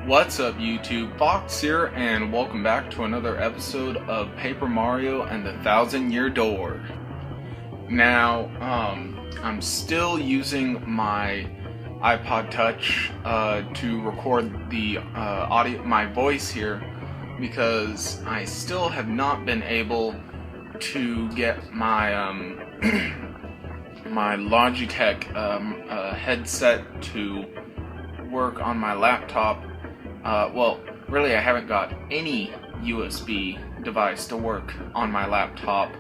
What's up YouTube, Fox here, and welcome back to another episode of Paper Mario and the Thousand Year Door. Now, I'm still using my iPod Touch to record the audio, my voice here, because I still have not been able to get my my Logitech headset to work on my laptop. Well, really I haven't got any USB device to work on my laptop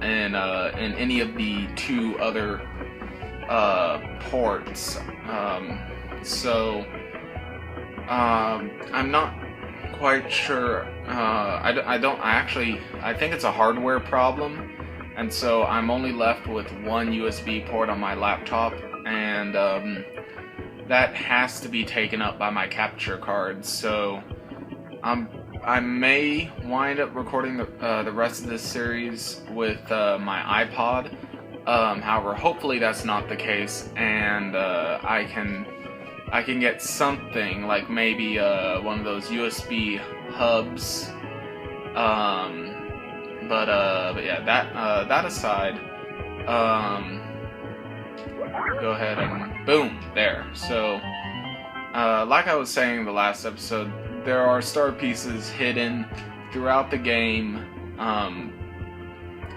in any of the two other ports. I'm not quite sure. I think it's a hardware problem, and so I'm only left with one USB port on my laptop, and that has to be taken up by my capture card. So I may wind up recording the rest of this series with my iPod. However, hopefully that's not the case, and I can get something like maybe one of those USB hubs. But yeah, that aside, go ahead and boom, there. So, like I was saying in the last episode, there are star pieces hidden throughout the game,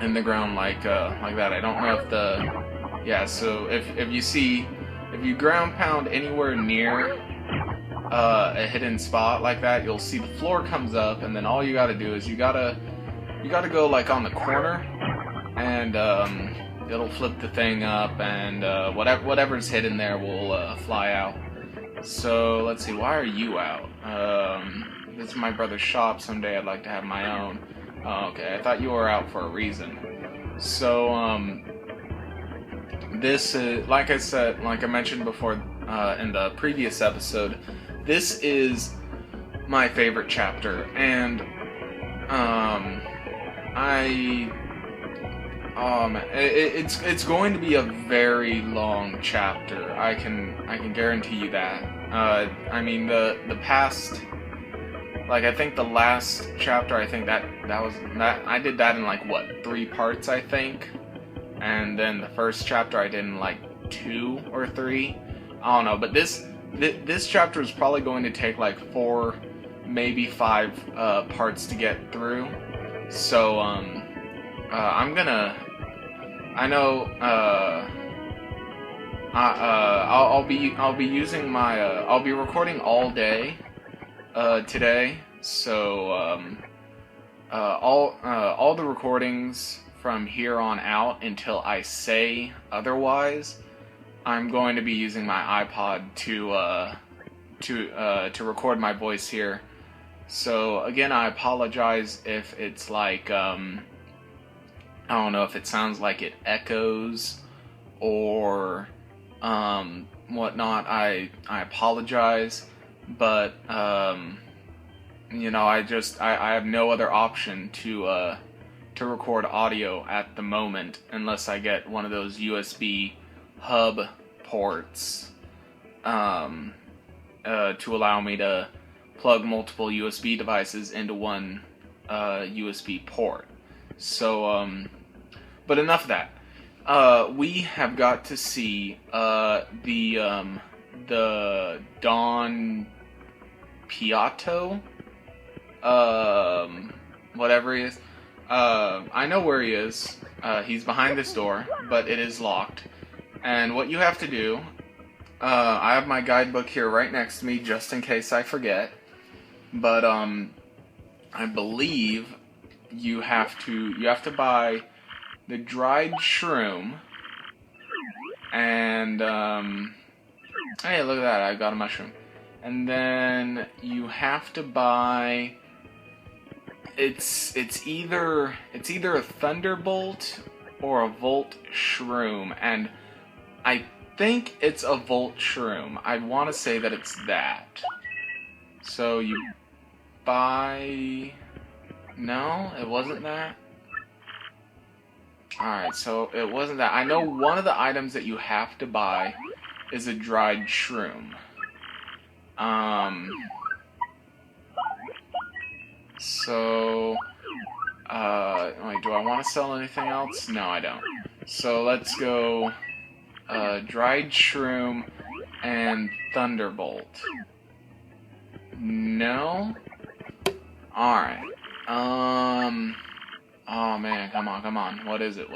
in the ground like that. I don't know if yeah. So if you ground pound anywhere near a hidden spot like that, you'll see the floor comes up, and then all you gotta do is you gotta go like on the corner, and it'll flip the thing up, and whatever's hidden there will fly out. So let's see, why are you out? This is my brother's shop. Someday I'd like to have my own. Oh, okay, I thought you were out for a reason. So this is, like I mentioned before in the previous episode, this is my favorite chapter, and it's going to be a very long chapter. I can guarantee you that. I mean the past, like I think the last chapter, I think that I did that in like what, 3 parts I think, and then the first chapter I did in like 2 or 3. I don't know, but this chapter is probably going to take like 4, maybe 5 parts to get through. So I'm gonna. I know. I'll be using my. I'll be recording all day today. So all the recordings from here on out until I say otherwise, I'm going to be using my iPod to record my voice here. So again, I apologize if it's like I don't know if it sounds like it echoes or whatnot. I apologize, but you know, I have no other option to record audio at the moment unless I get one of those USB hub ports to allow me to plug multiple USB devices into one USB port. So but enough of that. We have got to see the Don Piatto, whatever he is. I know where he is. He's behind this door, but it is locked. And what you have to do, I have my guidebook here right next to me just in case I forget. But I believe you have to buy the dried shroom, and hey, look at that, I got a mushroom. And then you have to buy, it's either a Thunderbolt or a Volt shroom, and I think it's a Volt shroom. I want to say that it's that. So you buy. No, it wasn't that. Alright, so it wasn't that. I know one of the items that you have to buy is a dried shroom. So, wait, do I want to sell anything else? No, I don't. So let's go, dried shroom and thunderbolt. No? Alright. Oh man, come on. What is it?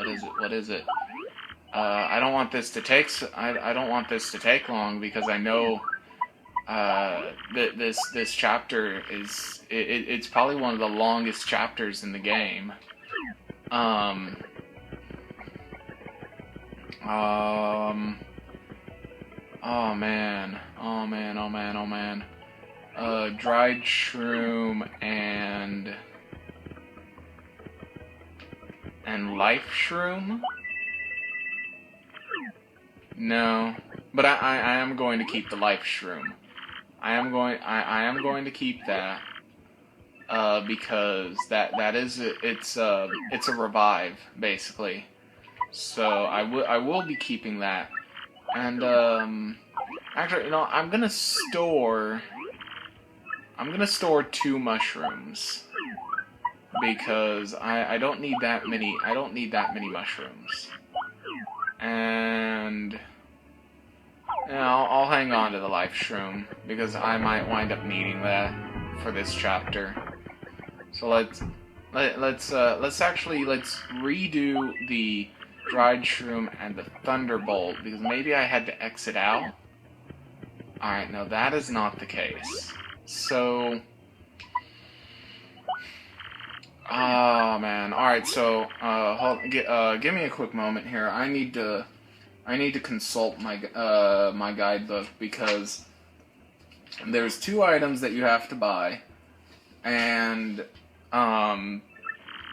I don't want this to take, I don't want this to take long because I know, this chapter is, it's probably one of the longest chapters in the game. Oh man. Dried shroom and life shroom? No. But I am going to keep the life shroom. I am going to keep that. Because that is it's a revive, basically. So I will be keeping that. And actually, I'm gonna store 2 mushrooms because I don't need that many. I don't need that many mushrooms. And I'll hang on to the life shroom because I might wind up needing that for this chapter. So let's redo the dried shroom and the thunderbolt because maybe I had to exit out. Alright, no, that is not the case. So, oh man. Alright, so give me a quick moment here. I need to consult my my guidebook because there's 2 items that you have to buy, and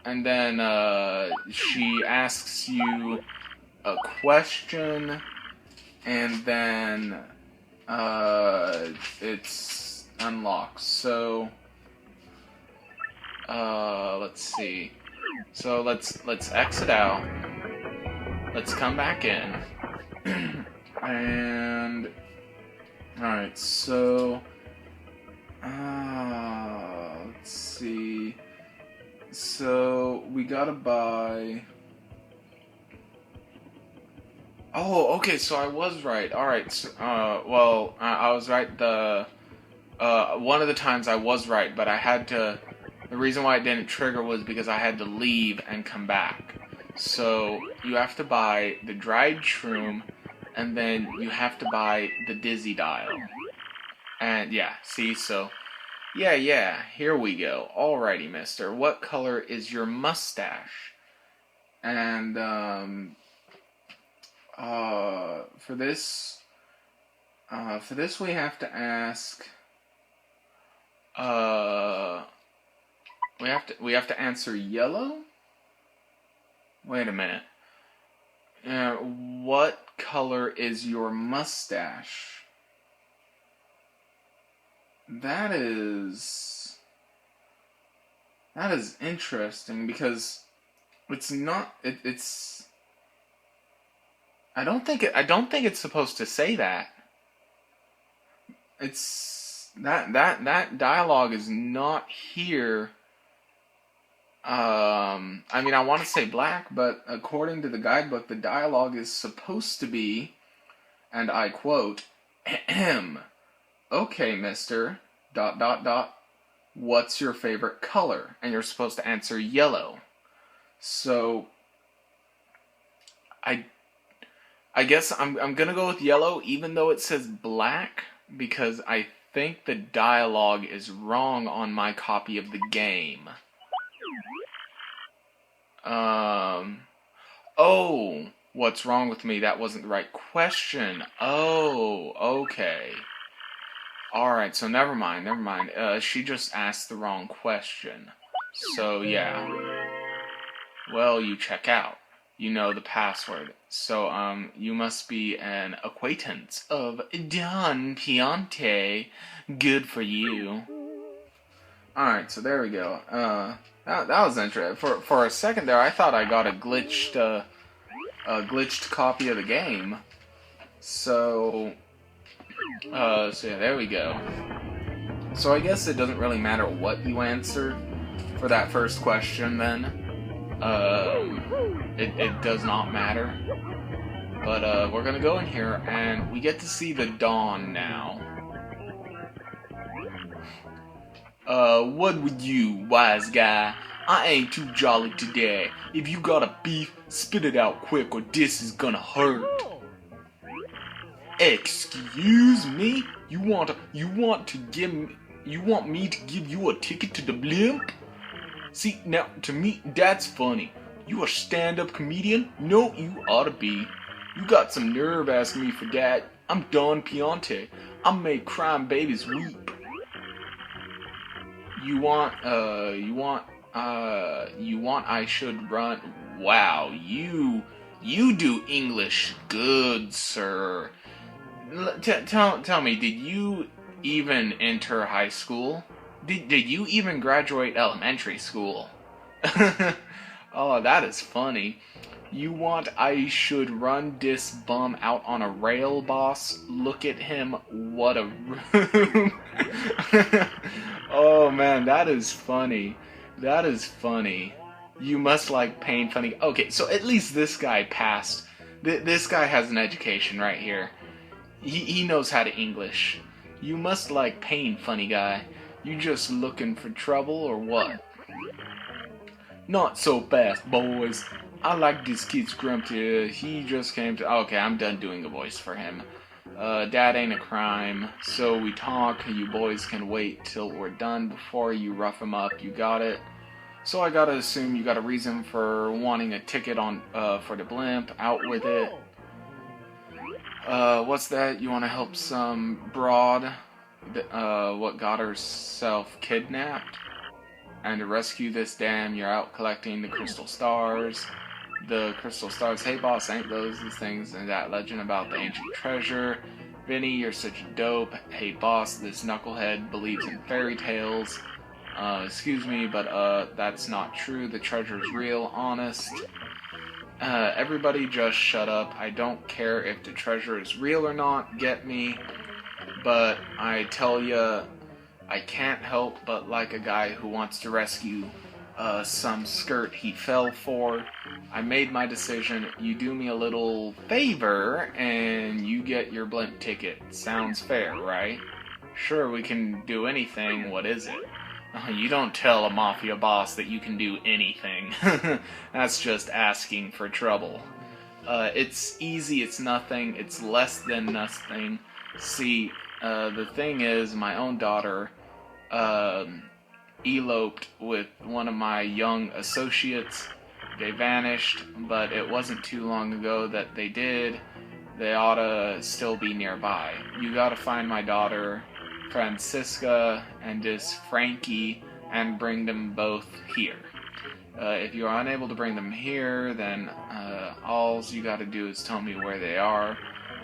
then she asks you a question, and then it's unlocked. So let's see. So let's exit out. Let's come back in. And alright, so let's see. So we gotta buy. Oh, okay. So I was right. All right. So, well, I was right. The one of the times I was right, but I had to. The reason why it didn't trigger was because I had to leave and come back. So you have to buy the dried shroom, and then you have to buy the dizzy dial. And yeah, see, so. Yeah, here we go. Alrighty, mister. What color is your mustache? And, for this we have to ask, we have to answer yellow? Wait a minute. What color is your mustache? That is interesting because it's not. It's. I don't think it's supposed to say that. It's that dialogue is not here. I mean, I want to say black, but according to the guidebook, the dialogue is supposed to be, and I quote, "Ahem. Okay, mister, ... what's your favorite color?" And you're supposed to answer yellow. So, I guess I'm gonna go with yellow, even though it says black, because I think the dialogue is wrong on my copy of the game. Oh, what's wrong with me? That wasn't the right question. Oh, okay. Alright, so never mind. She just asked the wrong question. So, yeah. Well, you check out. You know the password. So, you must be an acquaintance of Don Piante. Good for you. Alright, so there we go. That was interesting. For a second there, I thought I got a glitched copy of the game. So, So yeah, there we go. So I guess it doesn't really matter what you answer for that first question then. It does not matter. But we're gonna go in here and we get to see the dawn now. What with you, wise guy? I ain't too jolly today. If you got a beef, spit it out quick or this is gonna hurt. Excuse me? You want me to give you a ticket to the blimp? See, now, to me, that's funny. You a stand-up comedian? No, you ought to be. You got some nerve asking me for that. I'm Don Piante. I make crime babies weep. You want I should run? Wow, you do English good, sir. Tell me, did you even enter high school? Did you even graduate elementary school? Oh, that is funny. You want I should run this bum out on a rail, boss? Look at him, what a room. Oh man, that is funny. That is funny. You must like pain funny. Okay, so at least this guy passed. This guy has an education right here. He knows how to English. You must like pain funny guy. You just looking for trouble or what? Not so fast, boys. I like this kid's grumpy. He just came to... Okay, I'm done doing a voice for him. That ain't a crime. So we talk. You boys can wait till we're done before you rough him up. You got it? So I gotta assume you got a reason for wanting a ticket on for the blimp. Out with it. What's that? You want to help some broad what got herself kidnapped? And to rescue this dam, you're out collecting the crystal stars. The crystal stars. Hey boss, ain't those the things in that legend about the ancient treasure? Vinny, you're such a dope. Hey boss, this knucklehead believes in fairy tales. Excuse me, but that's not true. The treasure's real, honest. Everybody just shut up. I don't care if the treasure is real or not, get me? But I tell ya, I can't help but like a guy who wants to rescue some skirt he fell for. I made my decision. You do me a little favor and you get your blimp ticket. Sounds fair, right? Sure, we can do anything. What is it? You don't tell a mafia boss that you can do anything. That's just asking for trouble. It's easy, it's nothing, it's less than nothing. See, the thing is, my own daughter eloped with one of my young associates. They vanished, but it wasn't too long ago that they did. They ought to still be nearby. You gotta find my daughter, Francisca, and this Frankie, and bring them both here. If you are unable to bring them here, then all you gotta do is tell me where they are.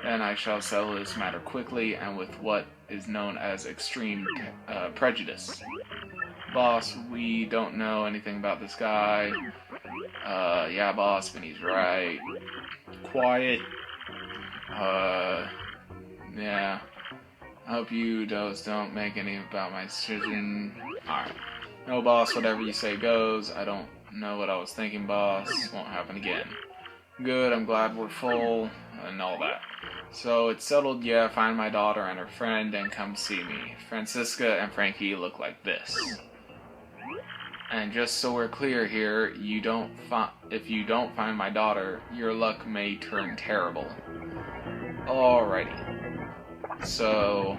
Then I shall settle this matter quickly and with what is known as extreme prejudice. Boss, we don't know anything about this guy. Yeah, boss, Vinny's right. Quiet. Yeah. I hope you don't make any about my decision. Alright. No, boss, whatever you say goes. I don't know what I was thinking, boss. Won't happen again. Good, I'm glad we're full, and all that. So, it's settled, yeah, find my daughter and her friend, and come see me. Francisca and Frankie look like this. And just so we're clear here, if you don't find my daughter, your luck may turn terrible. Alrighty. So,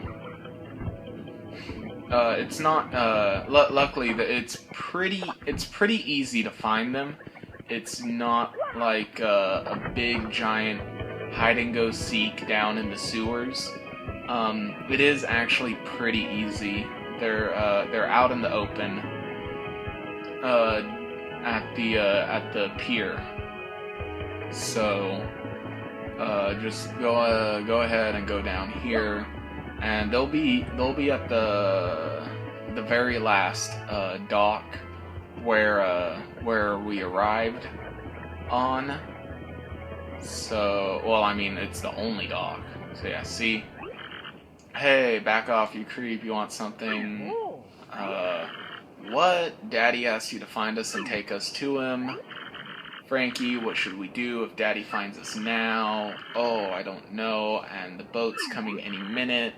it's not, luckily, it's pretty easy to find them. It's not like a big, giant hide-and-go-seek down in the sewers. It is actually pretty easy. They're out in the open, at the pier. So, just go ahead and go down here, and they'll be at the very last dock where we arrived on. So, well, I mean, it's the only dock. So yeah, see, Hey, back off, you creep. You want something? What? Daddy asked you to find us and take us to him. Frankie, what should we do if Daddy finds us now? Oh, I don't know, and the boat's coming any minute.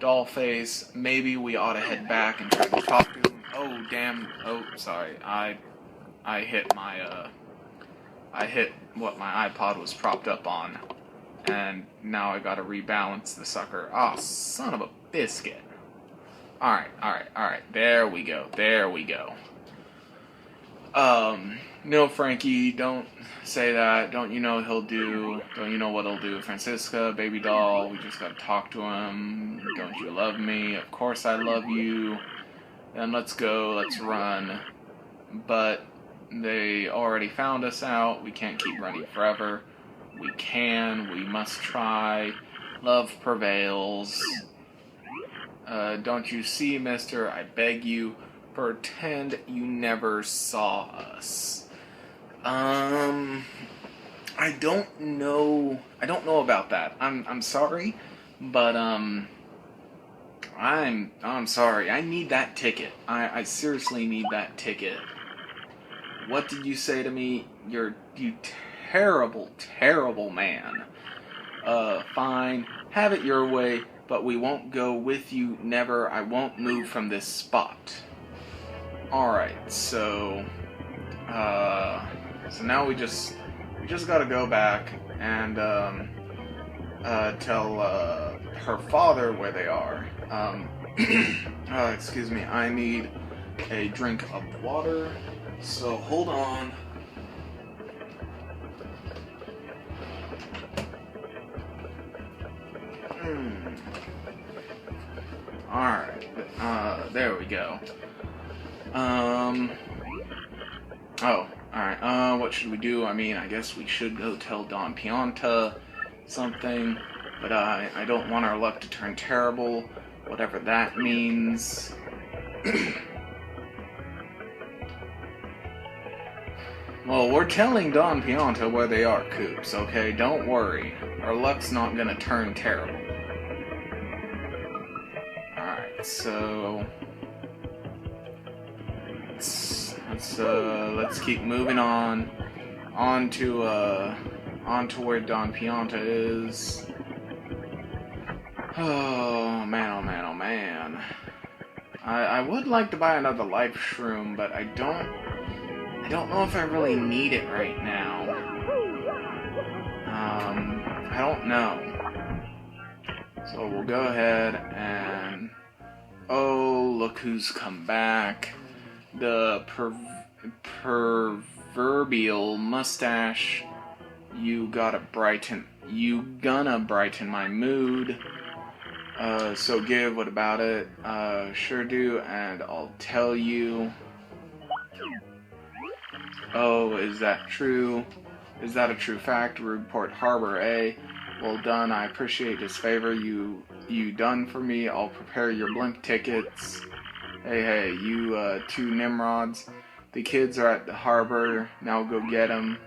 Dollface, maybe we ought to head back and try to talk to him. Oh, damn. Oh, sorry. I hit my, I hit what my iPod was propped up on. And now I gotta rebalance the sucker. Ah, oh, son of a biscuit. Alright. There we go. No, Frankie, don't say that. Don't you know he'll do? Don't you know what he'll do? Francisca, baby doll, we just gotta talk to him. Don't you love me? Of course I love you. Then let's go, let's run. But they already found us out. We can't keep running forever. We must try. Love prevails. Don't you see, mister? I beg you, pretend you never saw us. I don't know about that. I'm sorry, but I'm sorry. I need that ticket. I seriously need that ticket. What did you say to me? You terrible, terrible man. Fine. Have it your way, but we won't go with you. Never. I won't move from this spot. Alright, so now we just gotta go back and tell her father where they are. Excuse me, I need a drink of water, so hold on. Alright, there we go. Alright, what should we do? I mean, I guess we should go tell Don Pianta something, but I don't want our luck to turn terrible, whatever that means. Well, we're telling Don Pianta where they are, Coops, okay? Don't worry. Our luck's not gonna turn terrible. Alright, so let's keep moving on to where Don Pianta is. Oh man. I would like to buy another life shroom, but I don't know if I really need it right now. I don't know. So we'll go ahead and... Oh, look who's come back. The proverbial mustache. You gonna brighten my mood. So give, what about it? Sure do, and I'll tell you. Oh, is that true? Is that a true fact? Report Harbor, eh? Well done, I appreciate this favor you done for me. I'll prepare your blink tickets. Hey, you two Nimrods. The kids are at the harbor. Now go get them.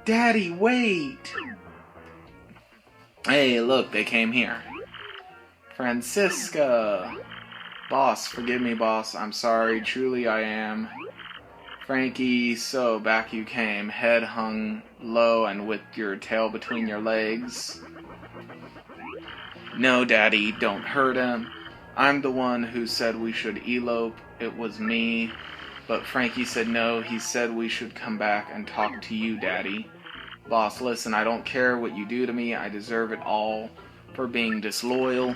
Daddy, wait! Hey, look, they came here. Francisca! Boss, forgive me, boss. I'm sorry. Truly I am. Frankie, so back you came, head hung low and with your tail between your legs. No, Daddy, don't hurt him. I'm the one who said we should elope. It was me. But Frankie said no. He said we should come back and talk to you, Daddy. Boss, listen, I don't care what you do to me. I deserve it all for being disloyal.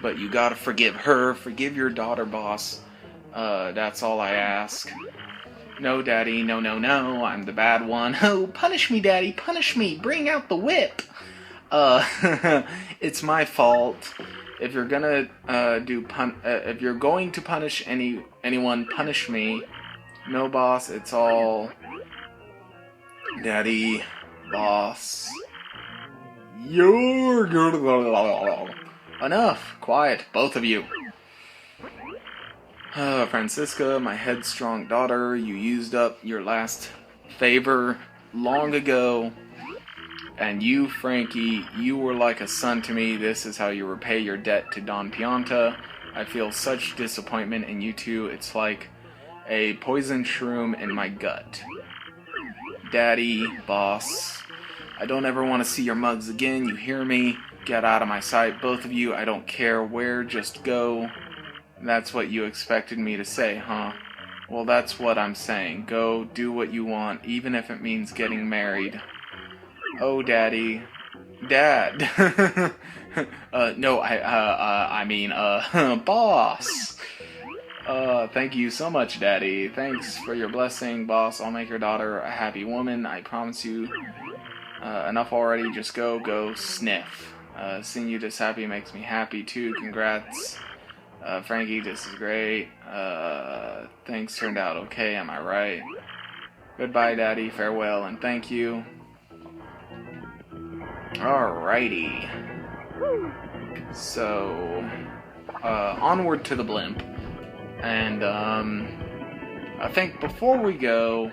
But you gotta forgive her. Forgive your daughter, boss. That's all I ask. No, Daddy, no, I'm the bad one. Oh, punish me, Daddy, punish me. Bring out the whip. It's my fault. If you're gonna if you're going to punish anyone, punish me. No, boss, it's all Daddy, boss. You're good. Enough. Quiet, both of you. Francisca, my headstrong daughter, you used up your last favor long ago. And you, Frankie, you were like a son to me. This is how you repay your debt to Don Pianta. I feel such disappointment in you two. It's like a poison shroom in my gut. Daddy, boss, I don't ever want to see your mugs again. You hear me? Get out of my sight, both of you. I don't care where, just go. That's what you expected me to say, huh? Well, that's what I'm saying. Go, do what you want, even if it means getting married. Oh, Daddy. Dad. No, I mean, boss. Thank you so much, Daddy. Thanks for your blessing, boss. I'll make your daughter a happy woman. I promise you. Enough already. Just go sniff. Seeing you this happy makes me happy, too. Congrats. Frankie, this is great. Things turned out okay, am I right? Goodbye, Daddy. Farewell, and thank you. Alrighty. So, onward to the blimp. And, I think before we go,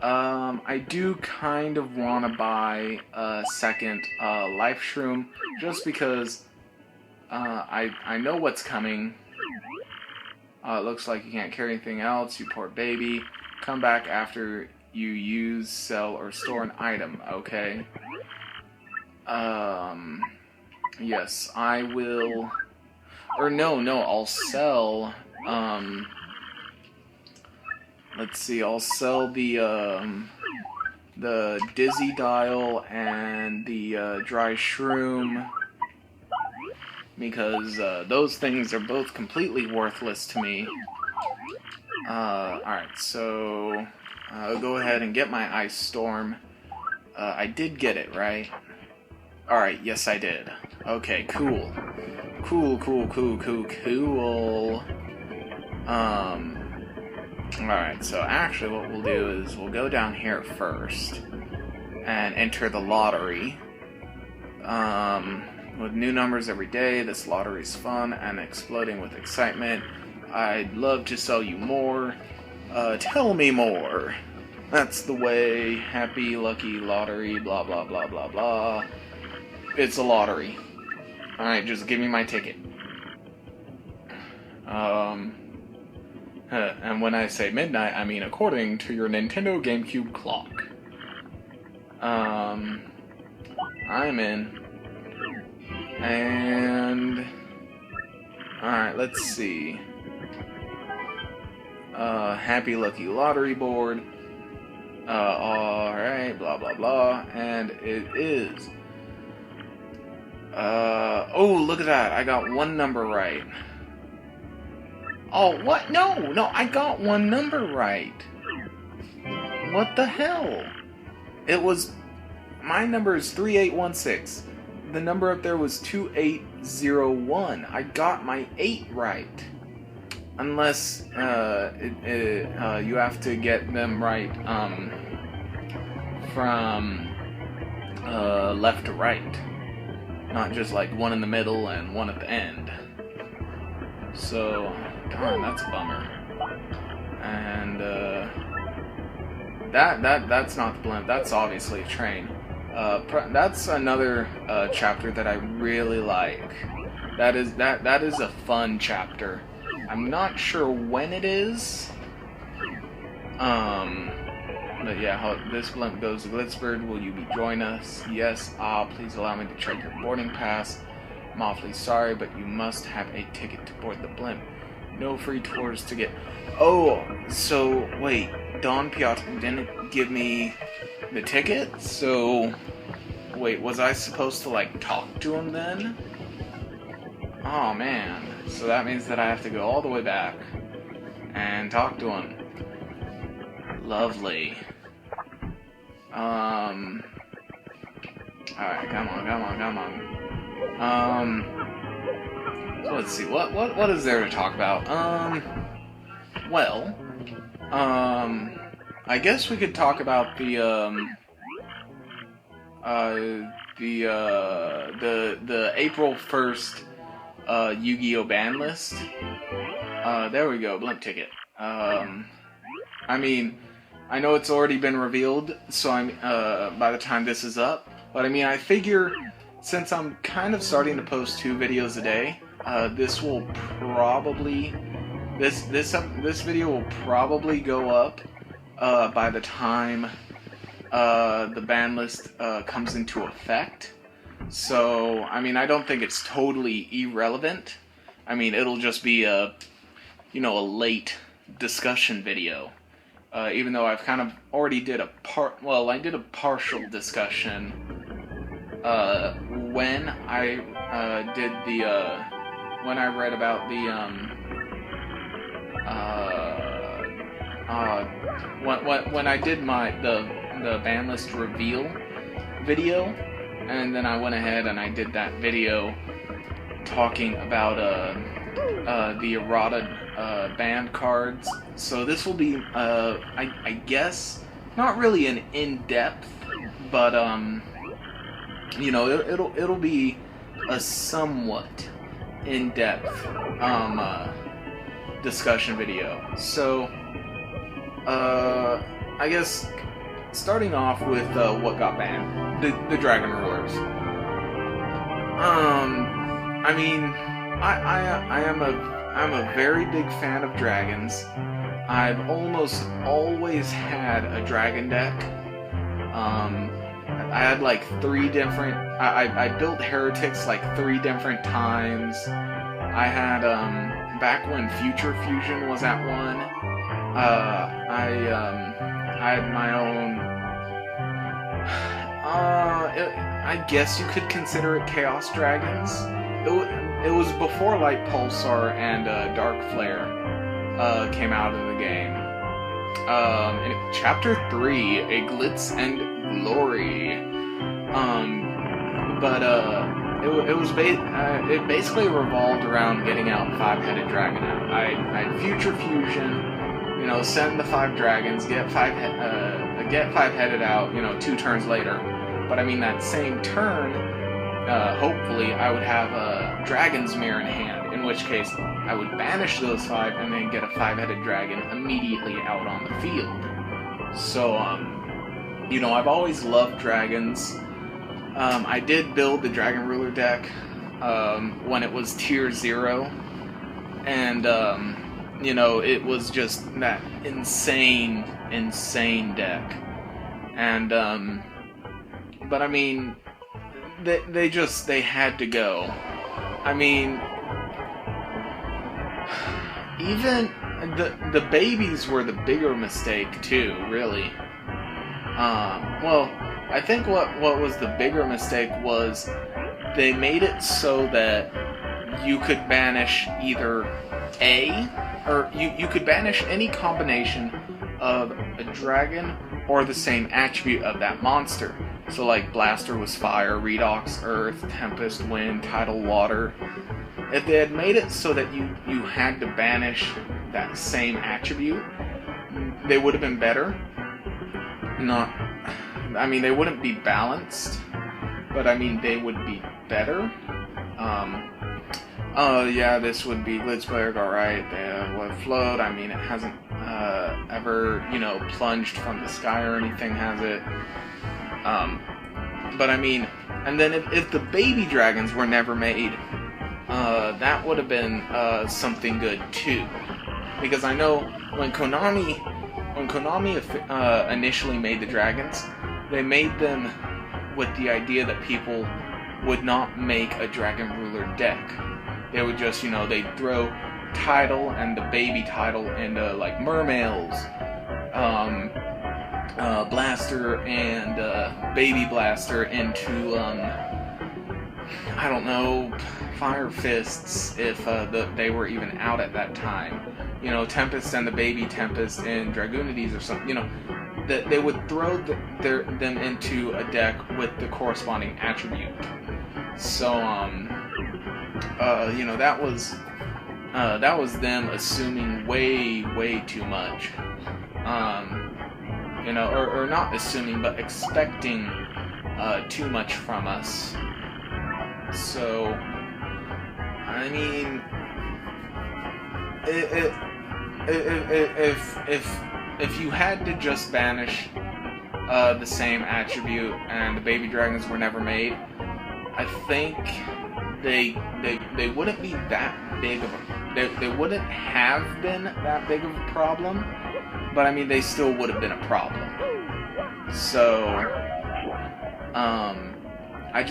I do kind of want to buy a second, life shroom, just because, I know what's coming. It looks like you can't carry anything else, you poor baby. Come back after you use, sell, or store an item, okay? Yes, I will... Or no, I'll sell, let's see, I'll sell the Dizzy Dial and the, Dry Shroom, because, those things are both completely worthless to me. Alright, so, I'll go ahead and get my Ice Storm. I did get it, right? Alright, yes I did. Okay, cool. Cool. Alright, so actually what we'll do is we'll go down here first and enter the lottery. With new numbers every day, this lottery's fun and exploding with excitement. I'd love to sell you more. Tell me more. That's the way. Happy, lucky, lottery, blah, blah, blah, blah, blah. It's a lottery. Alright, just give me my ticket. And when I say midnight, I mean according to your Nintendo GameCube clock. I'm in. And... Alright, let's see. Happy Lucky Lottery Board. Alright, blah blah blah. And it is... oh, look at that. I got one number right. Oh, what? No, I got one number right. What the hell? It was... My number is 3816. The number up there was 2801. I got my 8 right. Unless, you have to get them right, from, left to right. Not just like one in the middle and one at the end. So, darn, that's a bummer. And, that's not the blimp. That's obviously a train. That's another, chapter that I really like. That is a fun chapter. I'm not sure when it is. But yeah, how this blimp goes to Glitzford. Will you join us? Yes. Please allow me to check your boarding pass. I'm awfully sorry, but you must have a ticket to board the blimp. No free tours to get... Oh, so, wait. Don Pianta didn't give me the ticket? So, wait, was I supposed to, like, talk to him then? Oh, man. So that means that I have to go all the way back and talk to him. Lovely. Alright, come on. So let's see, what is there to talk about? Well, I guess we could talk about the April 1st, Yu-Gi-Oh! Ban list. There we go, blimp ticket. I mean, I know it's already been revealed, so by the time this is up, But I mean, I figure since I'm kind of starting to post 2 videos a day, this will probably this video will probably go up by the time the ban list comes into effect. So I mean, I don't think it's totally irrelevant. I mean, it'll just be a late discussion video. Even though I've kind of already did I did a partial discussion when I when I read about the when I did the ban list reveal video, and then I went ahead and I did that video talking about the errata banned cards. So this will be I guess not really an in-depth, but it'll be a somewhat in-depth discussion video. So I guess starting off with what got banned, the Dragon Rulers. I mean, I'm a very big fan of dragons. I've almost always had a dragon deck. I had like 3 different. I built heretics like 3 different times. I had back when Future Fusion was at 1. I had my own. I guess you could consider it Chaos Dragons. It was before like Pulsar and Dark Flare came out of the game. In Chapter 3, A Glitz and Glory. It basically revolved around getting out 5-headed dragon out. I had Future Fusion, send the 5 dragons, get 5-headed out, 2 turns later. But I mean, that same turn, hopefully, I would have a Dragon's Mirror in hand, in which case I would banish those 5 and then get a 5-headed dragon immediately out on the field. So, I've always loved dragons. I did build the Dragon Ruler deck when it was Tier 0, and, it was just that insane deck. And, but I mean, they had to go. I mean, even the babies were the bigger mistake too, really. Well, I think what was the bigger mistake was they made it so that you could banish either you could banish any combination of a dragon or the same attribute of that monster. So like Blaster was fire, Redox earth, Tempest wind, Tidal water. If they had made it so that you had to banish that same attribute, they would have been better. They wouldn't be balanced, but I mean, they would be better. Yeah, this would be Glitzberg, alright. What float? I mean, it hasn't ever, plunged from the sky or anything, has it? But I mean, and then if the baby dragons were never made, that would have been something good too. Because I know when Konami initially made the dragons, they made them with the idea that people would not make a Dragon Ruler deck. They would just, they'd throw Tidal and the baby Tidal into like Mermails, Blaster and Baby Blaster into I don't know, Fire Fists if they were even out at that time. Tempest and the Baby Tempest and Dragoonides or something. That they would throw them into a deck with the corresponding attribute. So that was them assuming way too much. Or not assuming, but expecting too much from us. So, I mean, if you had to just banish the same attribute, and the baby dragons were never made, I think they wouldn't be that big of a... They wouldn't have been that big of a problem, but I mean, they still would have been a problem. So, I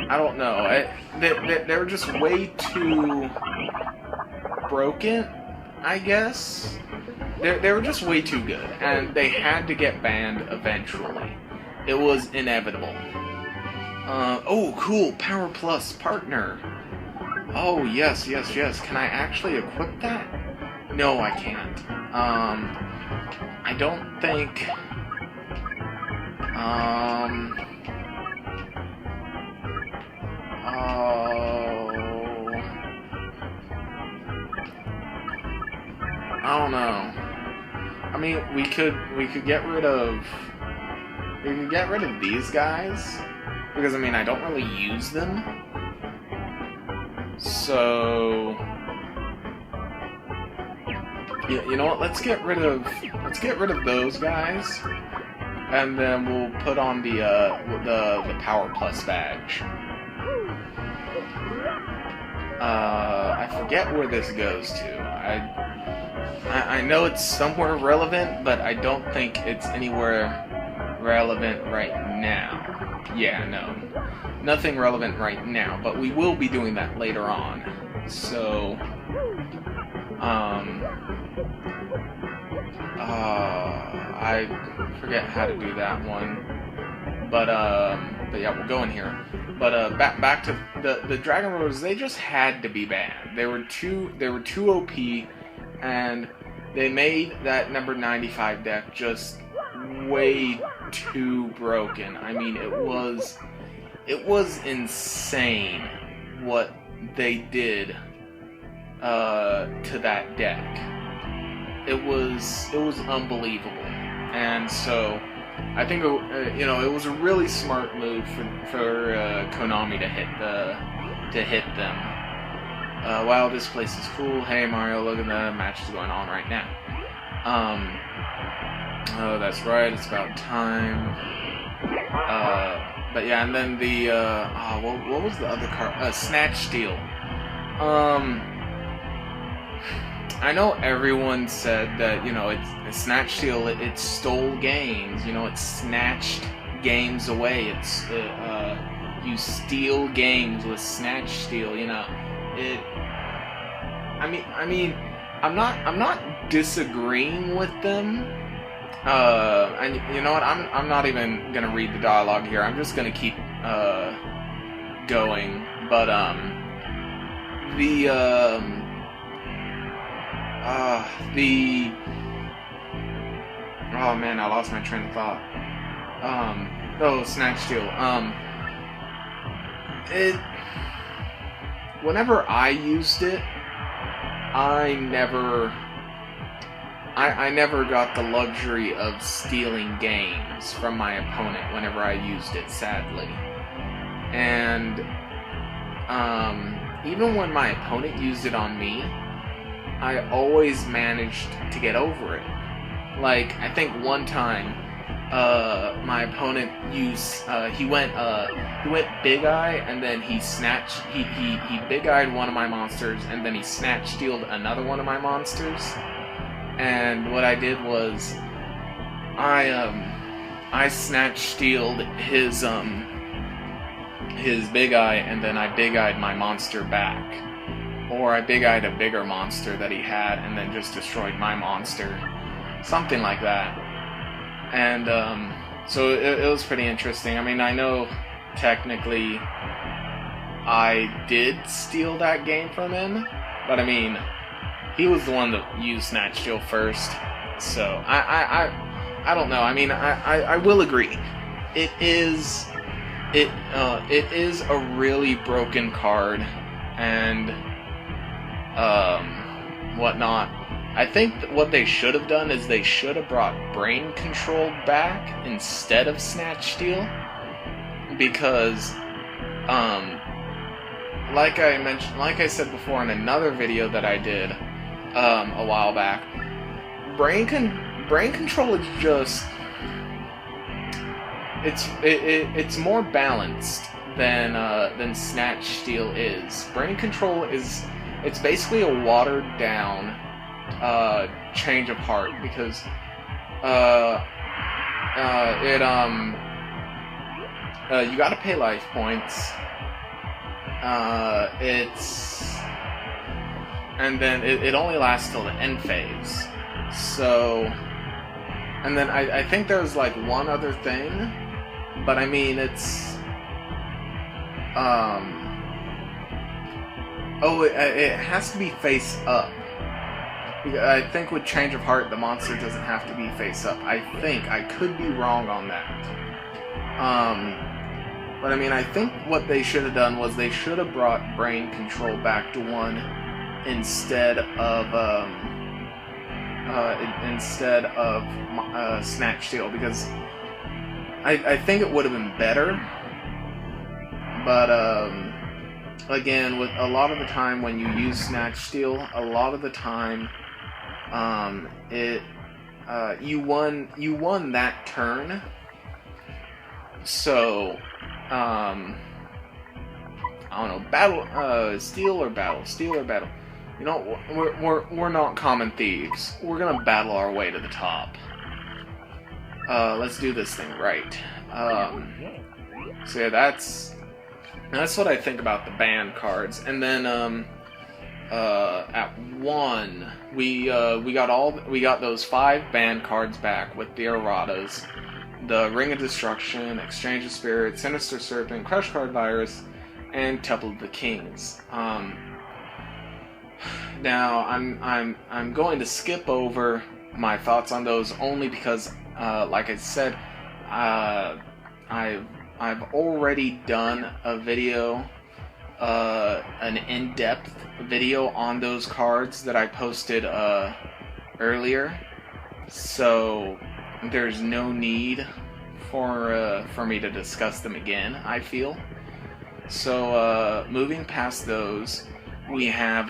don't know. They were just way too broken, I guess. They were just way too good, and they had to get banned eventually. It was inevitable. Oh, cool, Power Plus partner. Oh, yes. Can I actually equip that? No, I can't. I don't think... I don't know. I mean, we could get rid of... We could get rid of these guys, because, I mean, I don't really use them. So... You know what? Let's get rid of those guys, and then we'll put on the Power Plus badge. I forget where this goes to. I know it's somewhere relevant, but I don't think it's anywhere relevant right now. Yeah, no. Nothing relevant right now, but we will be doing that later on. So, I forget how to do that one. But yeah, we'll go in here. But back to the Dragon Roars. They just had to be banned. They were too OP, and they made that number 95 deck just way too broken. I mean, it was insane what they did to that deck. It was unbelievable, and so I think it was a really smart move for Konami to hit them. Wow, this place is cool. Hey Mario, look at the matches going on right now. Oh, that's right. It's about time. But yeah, and then the what was the other card? Snatch Steal. I know everyone said that, it's Snatch Steal, it stole games, it snatched games away, it's, you steal games with Snatch Steal, I mean, I'm not disagreeing with them, and you know what, I'm not even gonna read the dialogue here, I'm just gonna keep, going, but, oh man, I lost my train of thought. Snatch Steal. Whenever I used it, I never got the luxury of stealing games from my opponent whenever I used it, sadly. And, even when my opponent used it on me, I always managed to get over it. Like, I think one time, my opponent used, he went Big Eye, and then he Big Eyed one of my monsters, and then he Snatch Stealed another one of my monsters. And what I did was, I Snatch Stealed his Big Eye, and then I Big Eyed my monster back. Or I big-eyed a bigger monster that he had and then just destroyed my monster. Something like that. And, so it was pretty interesting. I mean, I know technically I did steal that game from him, but I mean, he was the one that used Snatch Steal first. So, I don't know. I mean, I will agree. It is a really broken card, and whatnot. I think what they should have done is they should have brought Brain Control back instead of Snatch Steal, because like I said before in another video that I did a while back, Brain Control is just it's more balanced than Snatch Steel is. Brain Control it's basically a watered down Change of Heart, because you gotta pay life points. And then it only lasts till the end phase. So, and then I think there's like one other thing, but I mean it's it has to be face up. I think with Change of Heart, the monster doesn't have to be face up. I think. I could be wrong on that. But I mean, I think what they should have done was they should have brought Brain Control back to 1 instead of Snatch Steel, because I think it would have been better. But again, with a lot of the time when you use Snatch Steel, a lot of the time you won that turn. So I don't know, battle, steel or battle. You know, we're not common thieves. We're gonna battle our way to the top. Let's do this thing right. So yeah, that's what I think about the banned cards. And then at 1, we got those 5 banned cards back with the erratas. The Ring of Destruction, Exchange of Spirits, Sinister Serpent, Crush Card Virus, and Temple of the Kings. Now I'm going to skip over my thoughts on those only because, like I said, I've already done a video, an in-depth video on those cards that I posted earlier. So there's no need for me to discuss them again, I feel. So moving past those, we have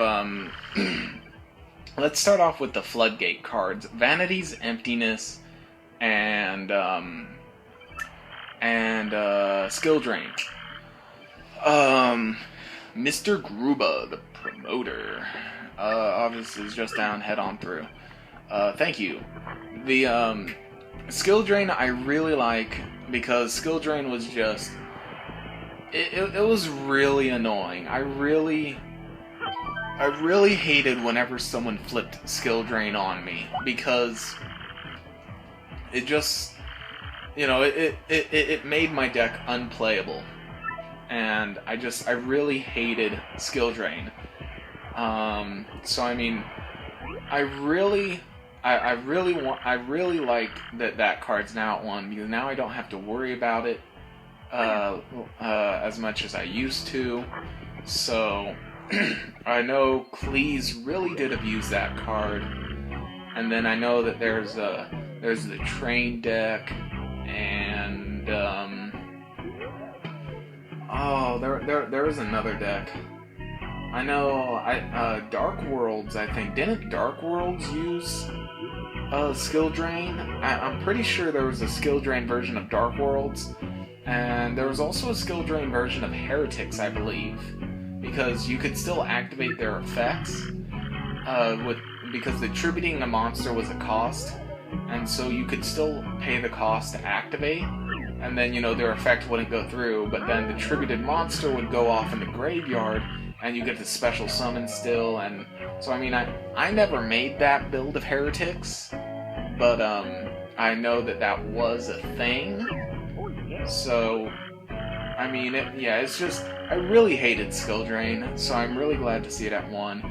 let's start off with the Floodgate cards: Vanity's Emptiness and Skill Drain. Mr. Gruba, the promoter, obviously is just down, head on through. Thank you. The Skill Drain I really like, because Skill Drain was just it was really annoying. I really hated whenever someone flipped Skill Drain on me, because it just, you know, it made my deck unplayable, and I really hated Skill Drain. So I mean, I really like that card's now at 1, because now I don't have to worry about it as much as I used to. So I know Cleese really did abuse that card, and then I know that there's the train deck, and there was another deck. I know Dark Worlds, I think. Didn't Dark Worlds use Skill Drain? I'm pretty sure there was a Skill Drain version of Dark Worlds, and there was also a Skill Drain version of Heretics, I believe, because you could still activate their effects because attributing a monster was a cost, and so you could still pay the cost to activate, and then, you know, their effect wouldn't go through, but then the attributed monster would go off in the graveyard, and you get the special summon still. And so I mean, I never made that build of Heretics, but I know that was a thing. So I mean, it's just, I really hated Skill Drain, so I'm really glad to see it at 1.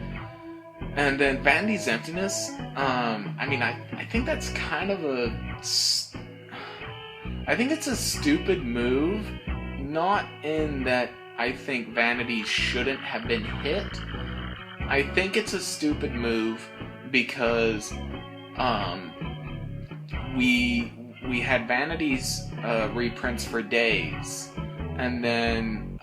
And then Vanity's Emptiness, I mean, I think that's kind of I think it's a stupid move, not in that I think Vanity shouldn't have been hit. I think it's a stupid move because we had Vanity's reprints for days, and then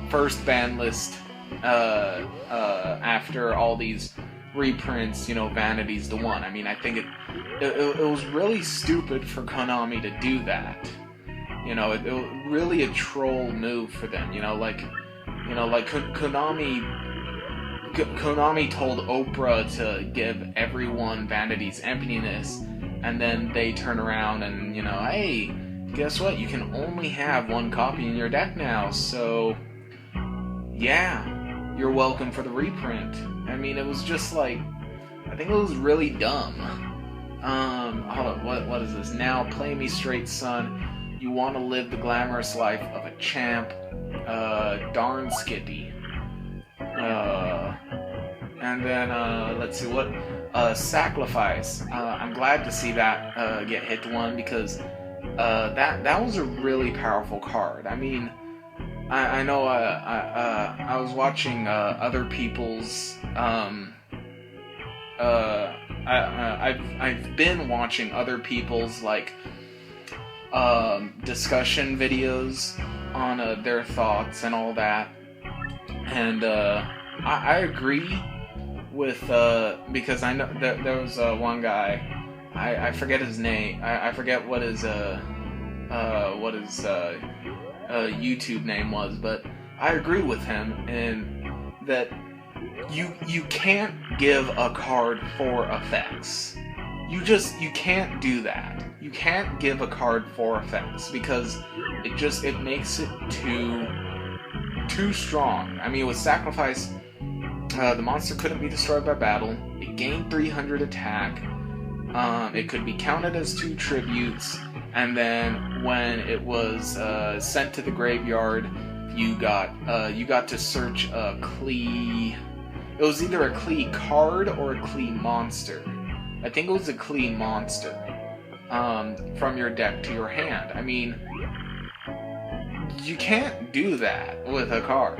first ban list after all these reprints, you know, Vanity's the one. I mean, I think it was really stupid for Konami to do that. You know, it was really a troll move for them. Konami told Oprah to give everyone Vanity's Emptiness, and then they turn around and, hey, guess what? You can only have one copy in your deck now, so yeah, you're welcome for the reprint. I mean, it was just like, I think it was really dumb. Hold on, what is this? Now, play me straight, son. You want to live the glamorous life of a champ. Darn Skippy. And then, let's see, what? Sacrifice. I'm glad to see that get hit to 1, because that was a really powerful card. I mean, I know I was watching other people's I've been watching other people's discussion videos on their thoughts and all that, and I agree with because I know that there was one guy, I forget his name, I forget what his YouTube name was, but I agree with him in that you can't give a card 4 effects. You can't do that. You can't give a card 4 effects because it makes it too strong. I mean, with Sacrifice, the monster couldn't be destroyed by battle. It gained 300 attack. It could be counted as 2 tributes, and then when it was sent to the graveyard, you got to search a Klee. It was either a Klee card or a Klee monster. I think it was a Klee monster from your deck to your hand. I mean, you can't do that with a card.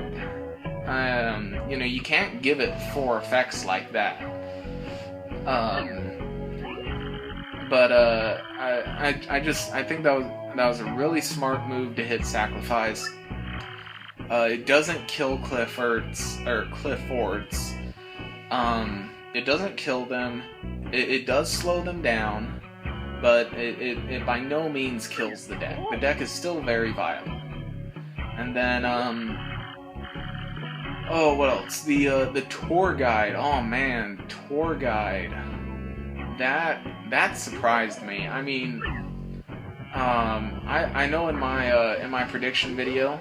You can't give it 4 effects like that. But I think that was a really smart move to hit Sacrifice. It doesn't kill Cliffords. It doesn't kill them. It does slow them down, but it by no means kills the deck. The deck is still very viable. And then what else? The tour guide. Oh man, tour guide. That surprised me. I mean, I know in my prediction video,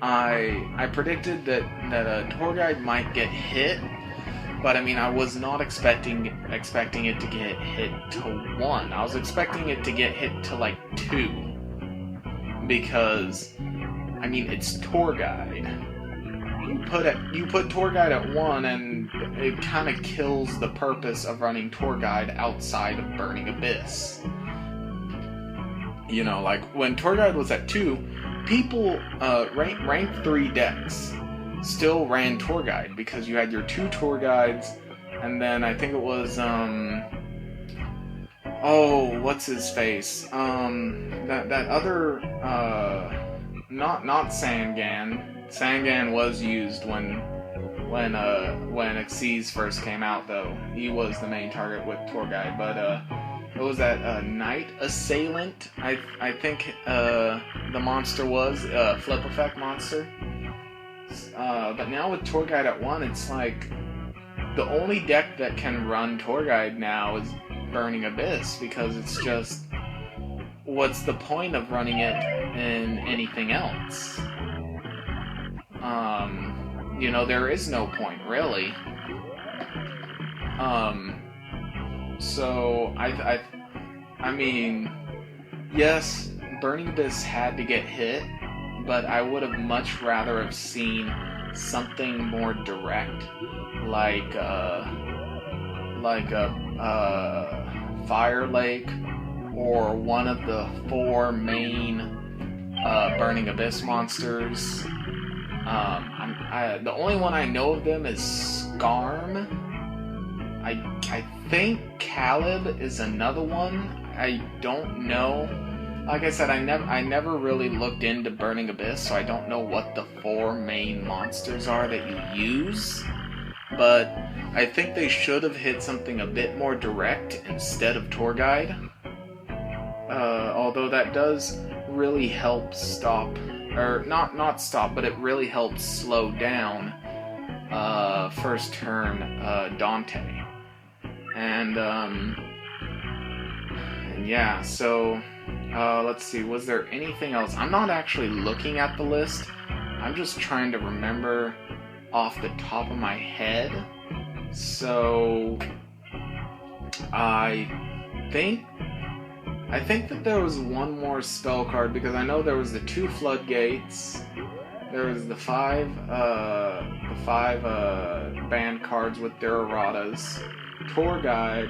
I predicted that a tour guide might get hit, but I mean, I was not expecting it to get hit to 1. I was expecting it to get hit to 2, because I mean, it's tour guide. You put tour guide at 1, and it kind of kills the purpose of running tour guide outside of Burning Abyss. When tour guide was at 2, people rank 3 decks still ran tour guide, because you had your 2 tour guides, and then I think it was what's his face, that other not Sangan. Sangan was used when Xyz first came out, though. He was the main target with tour guide, but it was that Night Assailant, I think the monster was flip effect monster. But now with tour guide at 1, it's like the only deck that can run tour guide now is Burning Abyss, because it's just, what's the point of running it in anything else? There is no point, really. So I mean, yes, Burning Abyss had to get hit, but I would have much rather have seen something more direct, like a Fire Lake, or one of the 4 main Burning Abyss monsters. The only one I know of them is Skarm. I think Caleb is another one. I don't know. Like I said, I never really looked into Burning Abyss, so I don't know what the 4 main monsters are that you use. But I think they should have hit something a bit more direct instead of tour guide. Although that does really helps stop, or not stop, but it really helps slow down first turn Dante. And yeah, so let's see, was there anything else? I'm not actually looking at the list. I'm just trying to remember off the top of my head. So I think that there was one more spell card, because I know there was the 2 floodgates, there was the 5 band cards with their erratas, tour guide,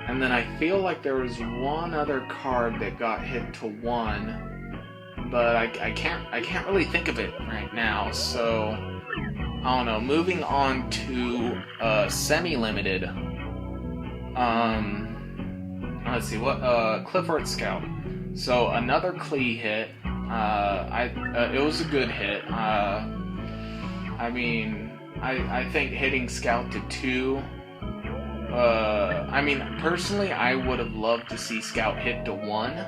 and then I feel like there was one other card that got hit to 1, but I can't really think of it right now. So I don't know. Moving on to semi-limited. Let's see what Clifford Scout. So another Klee hit. It was a good hit. I mean, I think hitting Scout to 2. I mean, personally, I would have loved to see Scout hit to 1.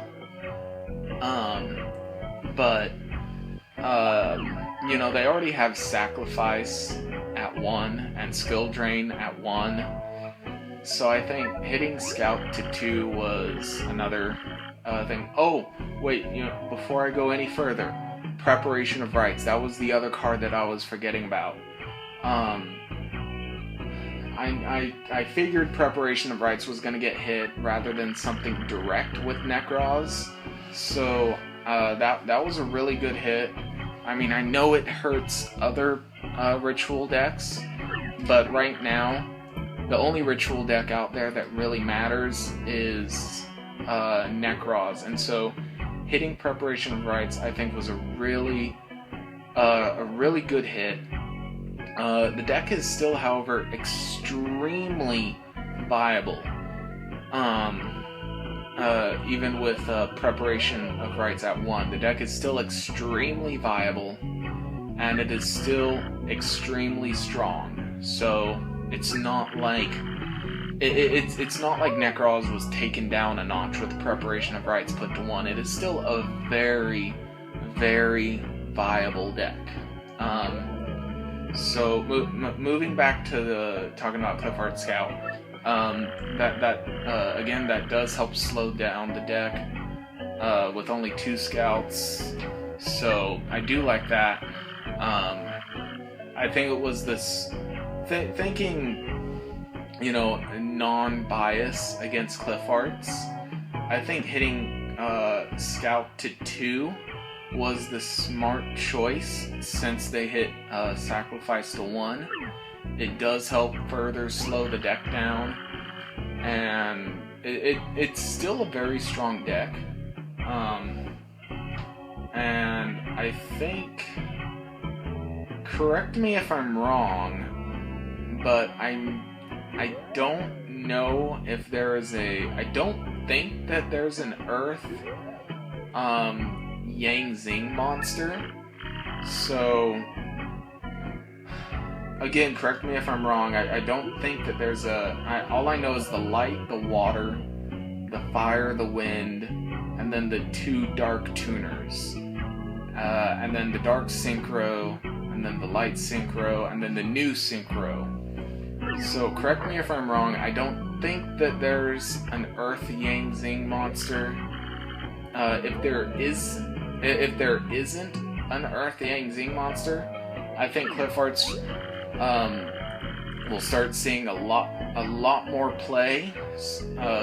But you know, they already have Sacrifice at 1 and Skill Drain at 1. So I think hitting Scout to 2 was another thing. Oh, wait, you know, before I go any further, Preparation of Rites. That was the other card that I was forgetting about. I figured Preparation of Rites was going to get hit rather than something direct with Nekroz. So that was a really good hit. I mean, I know it hurts other ritual decks, but right now, the only ritual deck out there that really matters is Nekroz. And so hitting Preparation of Rites, I think, was a really good hit. The deck is still, however, extremely viable. Even with Preparation of Rites at 1, the deck is still extremely viable, and it is still extremely strong. So it's not like it's not like Nekroz was taken down a notch with Preparation of Rites put to 1. It is still a very, very viable deck. So moving back to talking about Clifford Scout, again, that does help slow down the deck with only 2 scouts. So I do like that. I think it was this thinking, you know, non-bias against Cliffarts. I think hitting Scout to 2 was the smart choice, since they hit Sacrifice to 1. It does help further slow the deck down, and it's still a very strong deck. And I think, correct me if I'm wrong, but I don't know if there is I don't think that there's an Earth Yang Zing monster. So again, correct me if I'm wrong, I don't think that there's all I know is the light, the water, the fire, the wind, and then the 2 dark tuners. And then the dark synchro, and then the light synchro, and then the new synchro. So correct me if I'm wrong, I don't think that there's an Earth Yang Zing monster. If there isn't an Earth Yang Zing monster, I think Cliffarts we'll start seeing a lot more play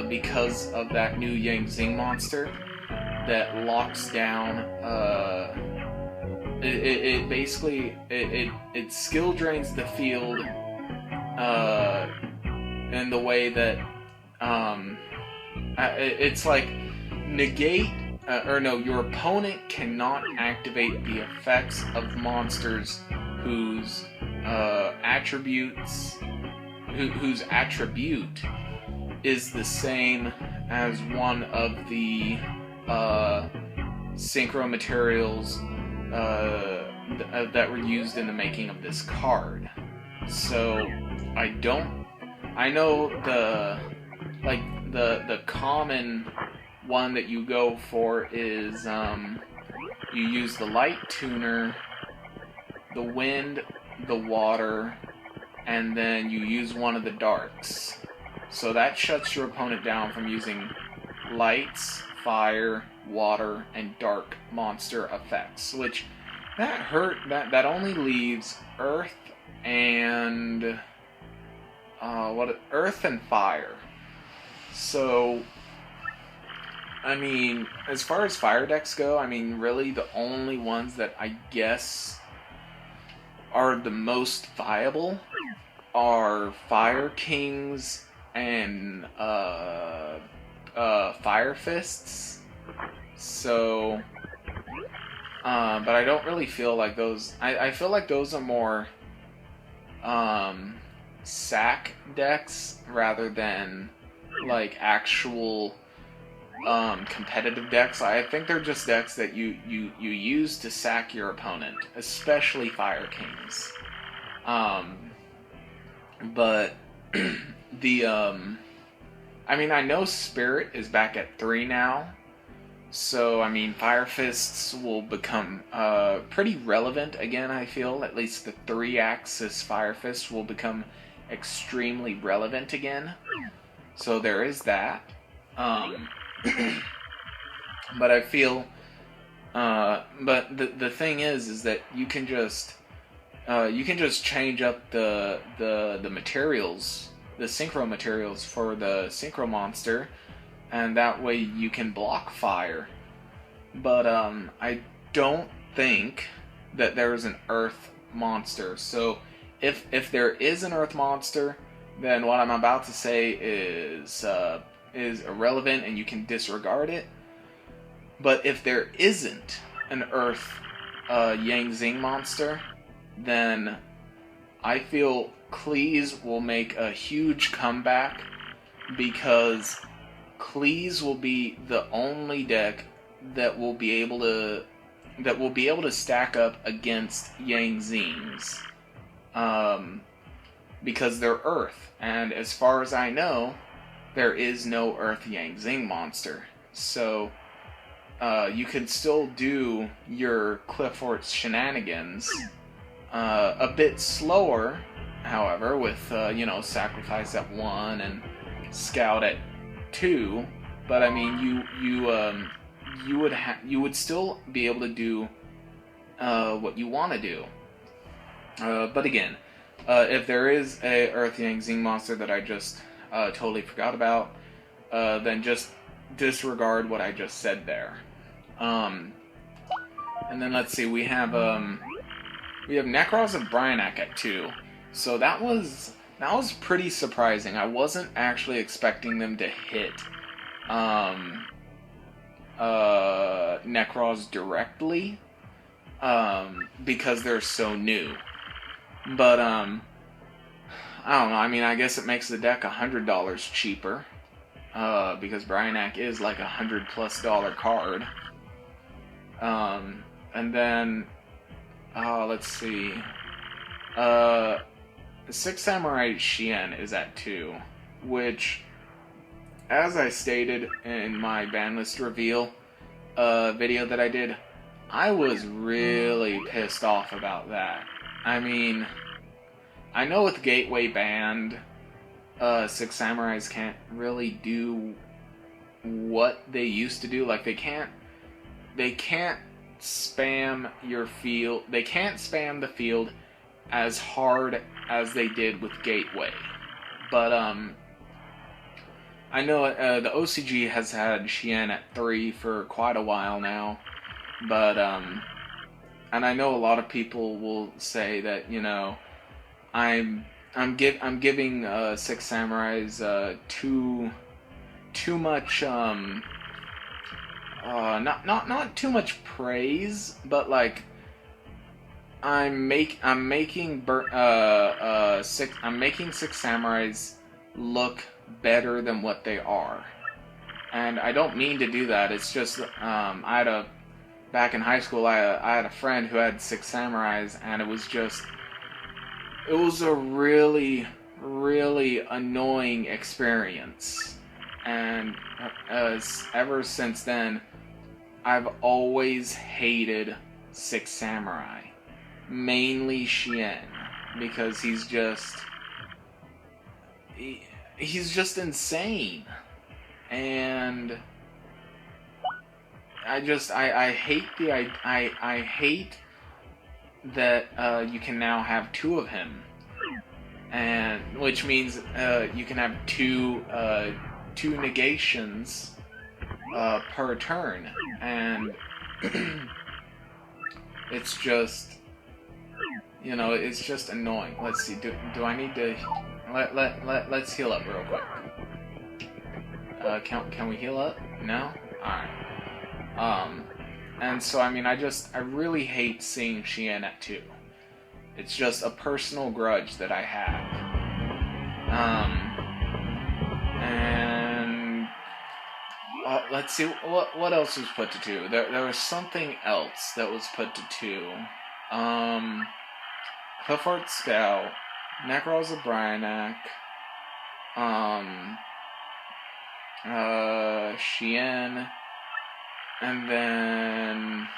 because of that new Yang Zing monster that locks down. It basically skill drains the field in the way that it's like negate. Your opponent cannot activate the effects of monsters whose attribute is the same as one of the synchro materials that were used in the making of this card. So I know the common one that you go for is you use the light tuner, the wind, the water, and then you use one of the darks. So that shuts your opponent down from using lights, fire, water, and dark monster effects, which that only leaves earth and earth and fire. So I mean, as far as fire decks go, I mean, really the only ones that I guess are the most viable are Fire Kings and Fire Fists. So, but I don't really feel like those. I feel like those are more sack decks rather than like actual competitive decks. I think they're just decks that you use to sack your opponent, especially Fire Kings. But the I mean, I know Spirit is back at 3 now, so I mean Fire Fists will become pretty relevant again. I feel at least the 3-axis Fire Fist will become extremely relevant again. So there is that. But I feel, but the thing is that you can just change up the materials, the synchro materials for the synchro monster, and that way you can block fire. But I don't think that there is an earth monster. So if there is an earth monster, then what I'm about to say is irrelevant and you can disregard it. But if there isn't an earth Yang Zing monster, then I feel Kleeze will make a huge comeback, because Kleeze will be the only deck that will be able to stack up against Yang Zings, because they're Earth, and as far as I know, there is no Earth Yang Zing monster. So you can still do your Cliffort shenanigans a bit slower, however, with sacrifice at 1 and scout at 2. But I mean, you would still be able to do what you want to do. But again, if there is a Earth Yang Zing monster that I just totally forgot about, then just disregard what I just said there. And then let's see, we have Nekroz of Brionac at 2. So that was pretty surprising. I wasn't actually expecting them to hit Nekroz directly, because they're so new. But I don't know. I mean, I guess it makes the deck $100 cheaper, because Brionac is like $100+ card. And then let's see. The Six Samurai Shien is at 2, which, as I stated in my ban list reveal video that I did, I was really pissed off about that. I mean, I know with Gateway banned, Six Samurais can't really do what they used to do. Like, they can't spam your field. They can't spam the field as hard as they did with Gateway. But I know the OCG has had Shien at 3 for quite a while now. But and I know a lot of people will say that, I'm giving Six Samurais too much not too much praise, but like I'm making Six Samurais look better than what they are, and I don't mean to do that. It's just back in high school, I had a friend who had Six Samurais, and it was a really, really annoying experience. and ever since then, I've always hated Six Samurai. Mainly Shien, because he's just insane, and I hate I hate that you can now have two of him, and which means you can have two negations per turn, and it's just, you know, it's just annoying. Let's see, do I need to let's heal up real quick. Can we heal up? No? Alright. And so I mean, I really hate seeing Shien at 2. It's just a personal grudge that I have. And let's see, what else was put to 2? There was something else that was put to 2. Hoofart Scout, Necros of Bryanak, Shien, and then,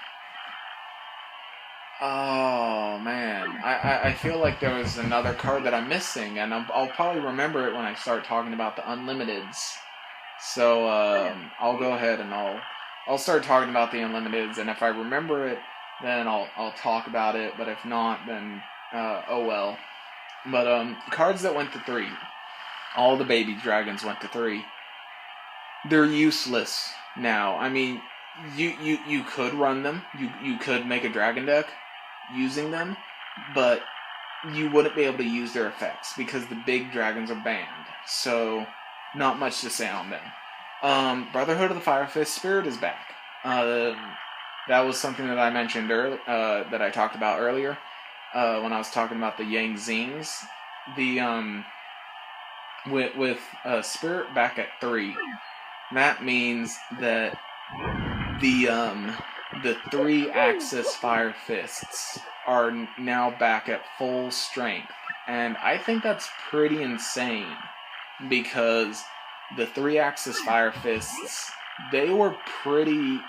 oh man, I feel like there was another card that I'm missing, and I'll probably remember it when I start talking about the Unlimiteds. So I'll go ahead and I'll start talking about the Unlimiteds, and if I remember it, then I'll talk about it. But if not, then oh well. But cards that went to 3, all the baby dragons went to 3. They're useless now. I mean, you could run them. You could make a dragon deck using them, but you wouldn't be able to use their effects because the big dragons are banned. So, not much to say on them. Brotherhood of the Fire Fist Spirit is back. That was something that I mentioned earlier, that I talked about earlier, when I was talking about the Yang Zings. The with Spirit back at 3, that means that the 3-axis Fire Fists are now back at full strength, and I think that's pretty insane, because the 3-axis Fire Fists, they were pretty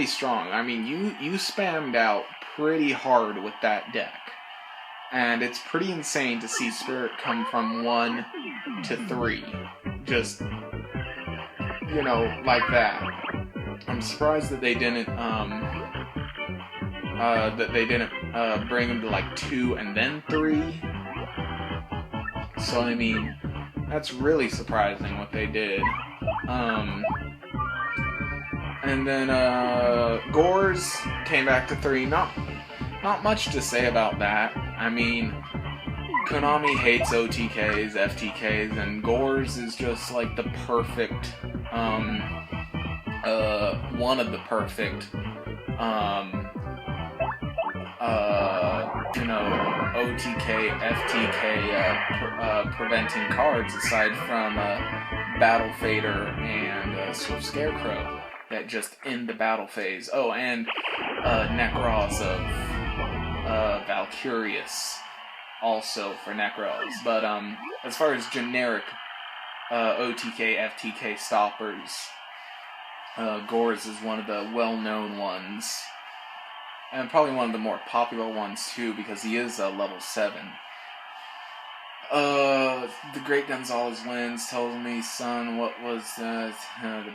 strong. I mean, you spammed out pretty hard with that deck, and it's pretty insane to see Spirit come from 1 to 3, just, you know, like that. I'm surprised that they didn't bring him to like 2 and then 3. So I mean, that's really surprising what they did. And then Gores came back to 3. Not much to say about that. I mean, Konami hates OTKs, FTKs, and Gores is just like the perfect, one of the perfect, you know, OTK, FTK preventing cards, aside from Battle Fader and Swift Scarecrow, that just end the battle phase. Oh, and Necros of Valkyrius, also for Necros. But as far as generic OTK, FTK stoppers, Gores is one of the well-known ones, and probably one of the more popular ones too, because he is level 7. The Great Gonzalez wins, tells me, son, what was the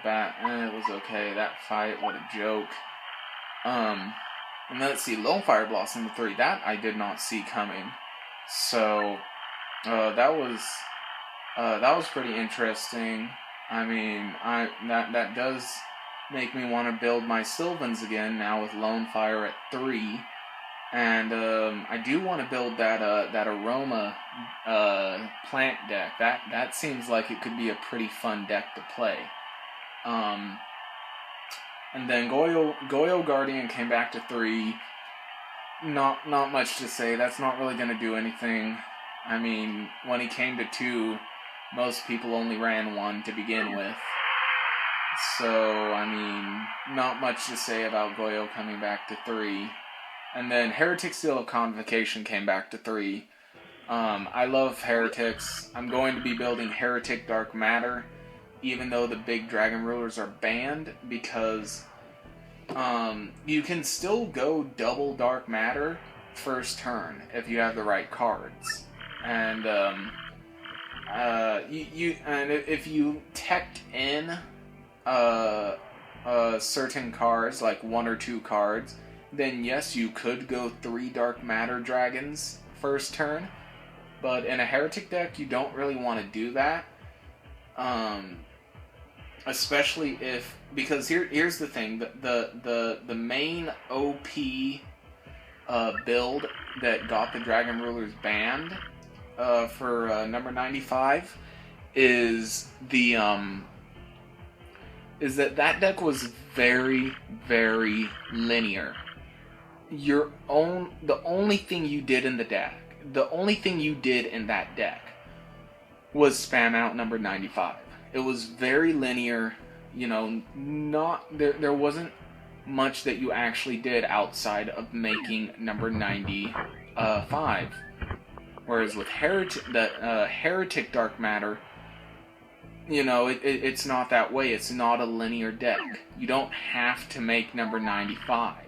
bat? It was okay. That fight, what a joke. And let's see, Lone Fire Blossom 3, that I did not see coming. So, that was pretty interesting. I mean, that does make me want to build my Sylvans again, now with Lone Fire at 3. And I do want to build that Aroma plant deck. That seems like it could be a pretty fun deck to play. And then Goyo Guardian came back to 3. Not much to say. That's not really going to do anything. I mean, when he came to 2, most people only ran 1 to begin with. So, I mean, not much to say about Goyo coming back to 3. And then Heretic Seal of Convocation came back to 3. I love Heretics. I'm going to be building Heretic Dark Matter. even though the big dragon rulers are banned, because you can still go double dark matter first turn if you have the right cards, and if you teched in certain cards, like 1 or 2 cards, then yes, you could go 3 dark matter dragons first turn. But in a heretic deck, you don't really want to do that. Especially if, because here's the thing, the main OP build that got the Dragon Rulers banned for number 95 is that deck was very, very linear. The only thing you did in the deck, the only thing you did in that deck was spam out number 95. It was very linear, you know, there wasn't much that you actually did outside of making number 95. Whereas with Heretic Dark Matter, you know, it's not that way. It's not a linear deck. You don't have to make number 95.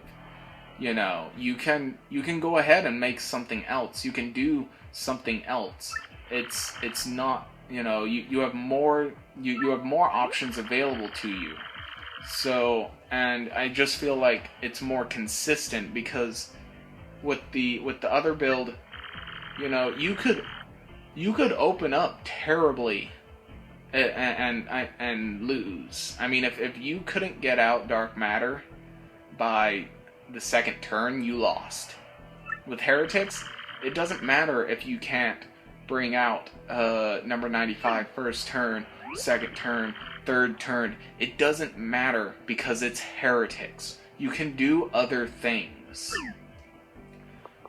You know, you can go ahead and make something else. You can do something else. It's not, you know, you have more options available to you. So, and I just feel like it's more consistent, because with the other build, you know, you could open up terribly and lose. I mean, if you couldn't get out dark matter by the second turn, you lost. With heretics, it doesn't matter if you can't bring out number 95 first turn, second turn, third turn. It doesn't matter, because it's heretics. You can do other things.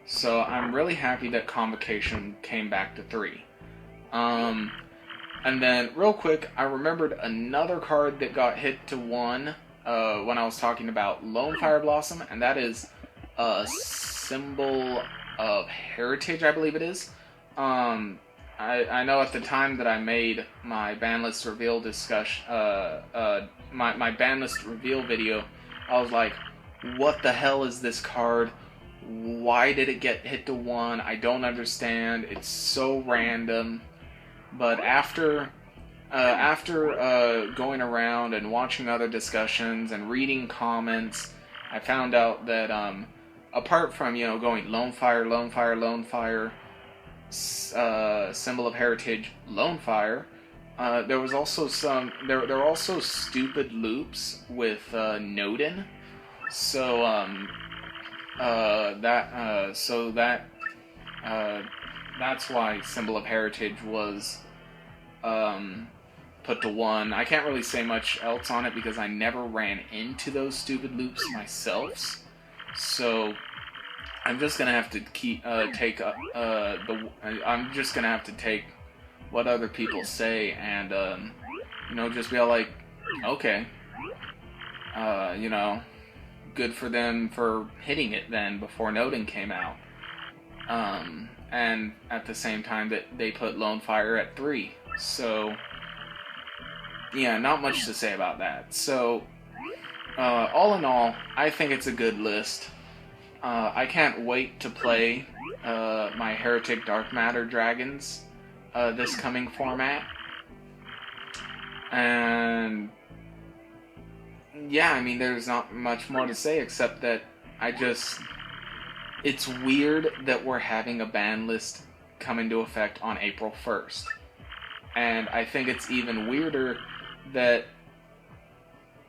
So I'm really happy that Convocation came back to 3. And then, real quick, I remembered another card that got hit to 1 when I was talking about Lone Fire Blossom, and that is a Symbol of Heritage, I believe it is. I know at the time that I made my ban list reveal discussion, my ban list reveal video, I was like, what the hell is this card? Why did it get hit to 1? I don't understand. It's so random. But after going around and watching other discussions and reading comments, I found out that apart from, you know, going Lone Fire, Lone Fire, Lone Fire, Symbol of Heritage, Lone Fire, there was also there were also stupid loops with Nodin. So that's why Symbol of Heritage was put to 1. I can't really say much else on it because I never ran into those stupid loops myself. So I'm just gonna have to I'm just gonna have to take what other people say and you know, just be all like, okay, you know, good for them for hitting it then before Nodin came out. And at the same time that they put Lone Fire at 3. So, yeah, not much to say about that. So, all in all, I think it's a good list. I can't wait to play my Heretic Dark Matter Dragons this coming format. And, yeah, I mean, there's not much more to say except that it's weird that we're having a ban list come into effect on April 1st. And I think it's even weirder that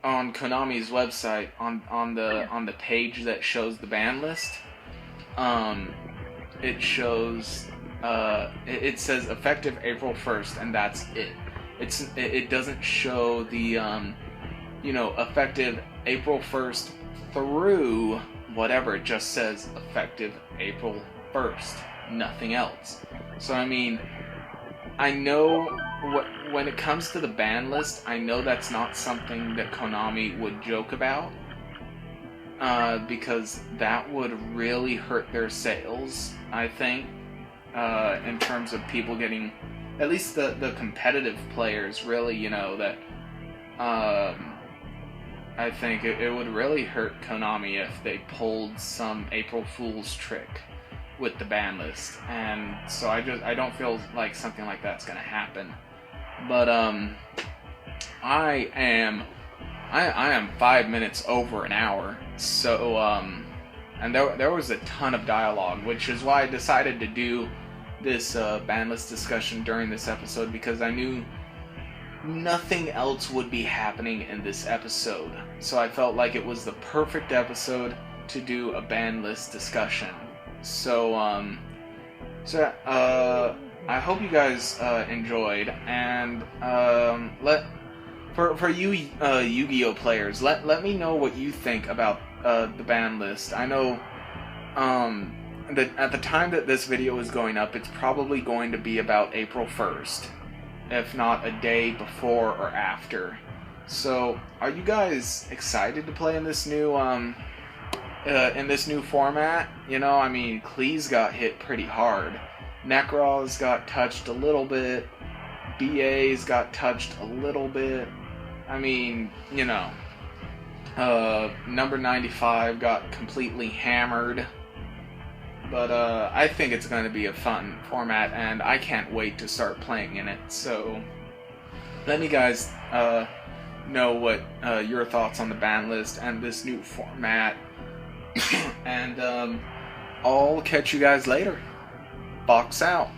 on Konami's website, on the page that shows the ban list, it shows it says effective April 1st, and that's it. It doesn't show the you know, effective April 1st through whatever. It just says effective April 1st, nothing else. So I mean, I know when it comes to the ban list, I know that's not something that Konami would joke about, because that would really hurt their sales, I think, in terms of people getting at least the competitive players really, you know, that I think it would really hurt Konami if they pulled some April Fool's trick with the ban list, and so I don't feel like something like that's gonna happen. But I am 5 minutes over an hour, so and there was a ton of dialogue, which is why I decided to do this ban list discussion during this episode, because I knew nothing else would be happening in this episode. So I felt like it was the perfect episode to do a ban list discussion. So I hope you guys enjoyed, and for you Yu-Gi-Oh players, let me know what you think about the ban list. I know that at the time that this video is going up, it's probably going to be about April 1st, if not a day before or after. So, are you guys excited to play in this new format? You know, I mean, Kleez got hit pretty hard. Nekroz got touched a little bit. BA's got touched a little bit. I mean, you know, number 95 got completely hammered. But I think it's going to be a fun format, and I can't wait to start playing in it. So let me guys know what your thoughts on the ban list and this new format. And I'll catch you guys later. Box out.